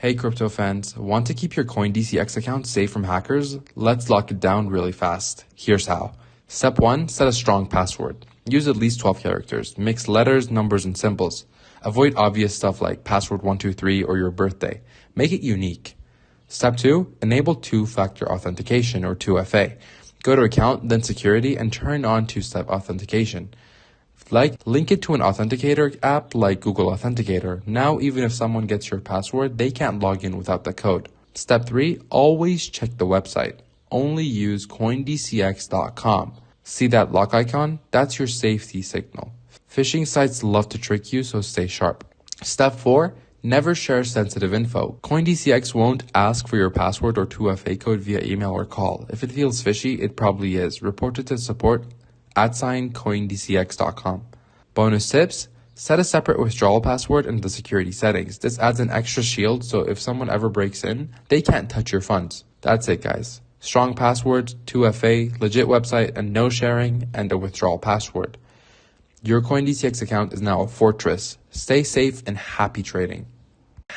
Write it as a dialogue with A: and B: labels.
A: Hey crypto fans, want to keep your Coindcx account safe from hackers? Let's lock it down really fast. Here's how. Step 1, set a strong password. Use at least 12 characters. Mix letters, numbers, and symbols. Avoid obvious stuff like password 123 or your birthday. Make it unique. Step 2, enable two-factor authentication or 2FA. Go to account, then security, and turn on two-step authentication. Link it to an authenticator app like Google Authenticator. Now, even if someone gets your password, they can't log in without the code. Step 3, always check the website. Only use coindcx.com. See that lock icon? That's your safety signal. Phishing sites love to trick you, so stay sharp. Step 4, never share sensitive info. Coindcx won't ask for your password or 2FA code via email or call. If it feels fishy, it probably is. Report it to support @coindcx.com. Bonus tips: set a separate withdrawal password in the security settings. This adds an extra shield, so if someone ever breaks in, they can't touch your funds. That's it, guys. Strong passwords, 2FA, legit website, and no sharing, and a withdrawal password. Your Coindcx account is now a fortress. Stay safe and happy trading.